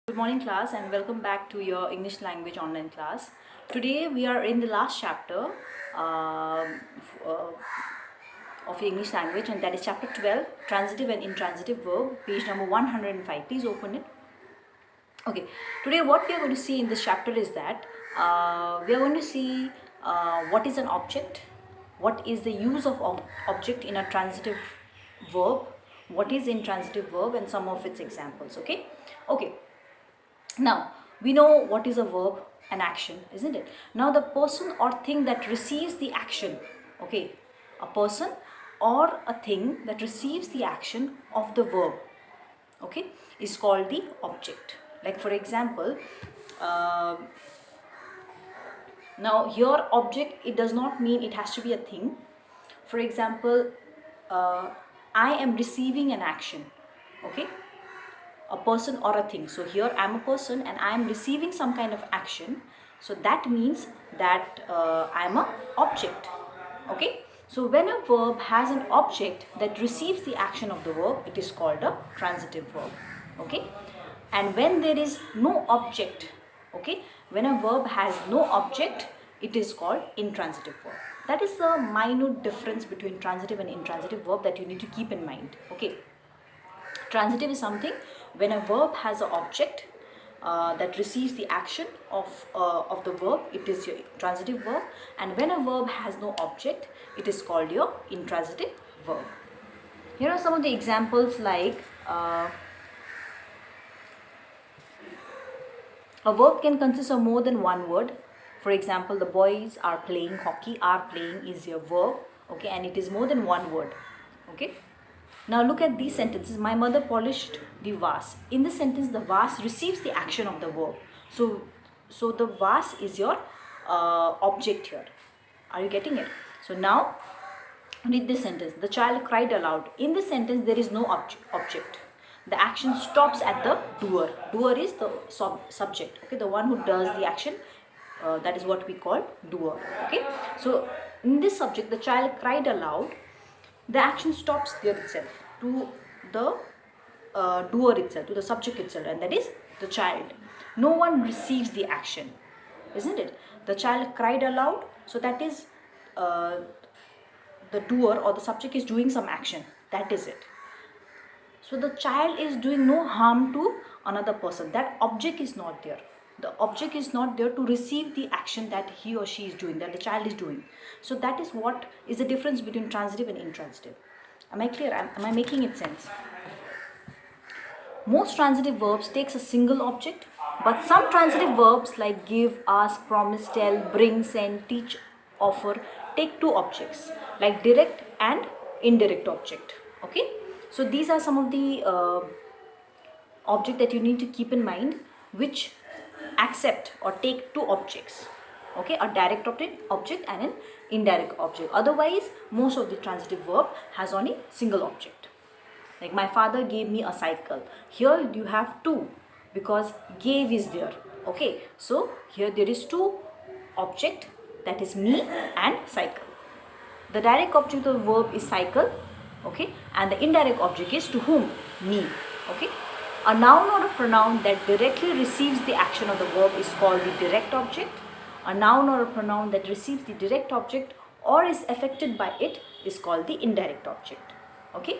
Good morning class and welcome back to your English language online class. Today we are in the last chapter of English language, and that is chapter 12, transitive and intransitive verb, page number 105. Please open it. Okay, today what we are going to see in this chapter is that we are going to see what is an object, what is the use of object in a transitive verb, what is intransitive verb, and some of its examples. Okay. Now, we know what is a verb, an action, isn't it? Now, the person or thing that receives the action, okay, a person or a thing that receives the action of the verb, okay, is called the object. Like, for example, uh, now here object, it does not mean it has to be a thing. For example, I am receiving an action, okay, a person or a thing. So here I am a person and I am receiving some kind of action. So that means that I am a object. Okay. So when a verb has an object that receives the action of the verb, it is called a transitive verb. Okay. And when there is no object, okay, when a verb has no object, it is called intransitive verb. That is the minute difference between transitive and intransitive verb that you need to keep in mind. Okay. Transitive is something when a verb has an object that receives the action of the verb, it is your transitive verb. And when a verb has no object, it is called your intransitive verb. Here are some of the examples, like a verb can consist of more than one word. For example, the boys are playing hockey. Are playing is your verb, okay, and it is more than one word. Okay. Now look at these sentences. My mother polished the vase. In this sentence, the vase receives the action of the verb. So the vase is your object here. Are you getting it? So now read this sentence. The child cried aloud. In this sentence, there is no object. The action stops at the doer. Doer is the subject. Okay, the one who does the action. That is what we call doer. Okay. So in this subject, the child cried aloud. The action stops there itself, to the doer itself, to the subject itself, and that is the child. No one receives the action, isn't it? The child cried aloud, so that is the doer or the subject is doing some action. That is it. So the child is doing no harm to another person. That object is not there. The object is not there to receive the action that he or she is doing, that the child is doing. So that is what is the difference between transitive and intransitive. Am I clear? Am I making it sense? Most transitive verbs takes a single object, but some transitive verbs like give, ask, promise, tell, bring, send, teach, offer take two objects, like direct and indirect object. Okay. So these are some of the object that you need to keep in mind, which accept or take two objects. Okay, a direct object and an indirect object. Otherwise, most of the transitive verb has only single object. Like my father gave me a cycle. Here you have two because gave is there. Okay, so here there is two object, that is me and cycle. The direct object of the verb is cycle, okay, and the indirect object is to whom? Me. Okay. A noun or a pronoun that directly receives the action of the verb is called the direct object. A noun or a pronoun that receives the direct object or is affected by it is called the indirect object. Okay.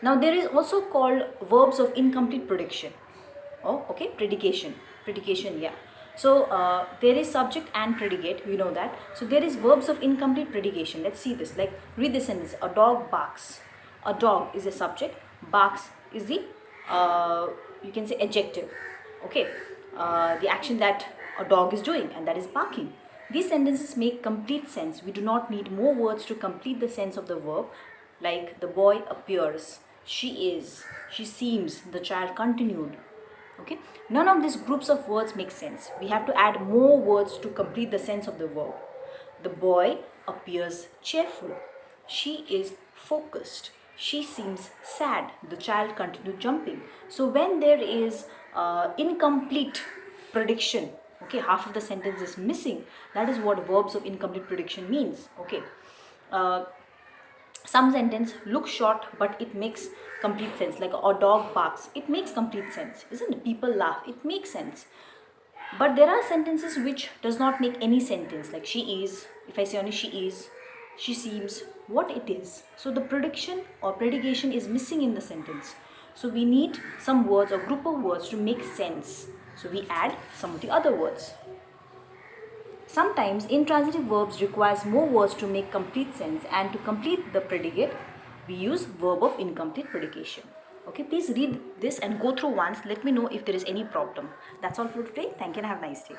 Now there is also called verbs of incomplete prediction. Oh, okay, predication, yeah. So there is subject and predicate, we know that. So there is verbs of incomplete predication. Let's see this. Like read this sentence. A dog barks. A dog is a subject. Barks is the you can say adjective. Okay, the action that a dog is doing, and that is barking. These sentences make complete sense. We do not need more words to complete the sense of the verb. Like the boy appears, she is, she seems, the child continued. Okay, none of these groups of words make sense. We have to add more words to complete the sense of the verb. The boy appears cheerful. She is focused. She seems sad. The child continued jumping. So when there is incomplete prediction, okay, half of the sentence is missing. That is what verbs of incomplete prediction means. Okay. Some sentence looks short but it makes complete sense, like a dog barks, it makes complete sense, isn't it? People laugh, it makes sense. But there are sentences which does not make any sentence, like she is, if I say only she is, she seems, what it is. So the prediction or predication is missing in the sentence. So we need some words or group of words to make sense. So we add some of the other words. Sometimes intransitive verbs requires more words to make complete sense, and to complete the predicate, we use verb of incomplete predication. Okay, please read this and go through once. Let me know if there is any problem. That's all for today. Thank you and have a nice day.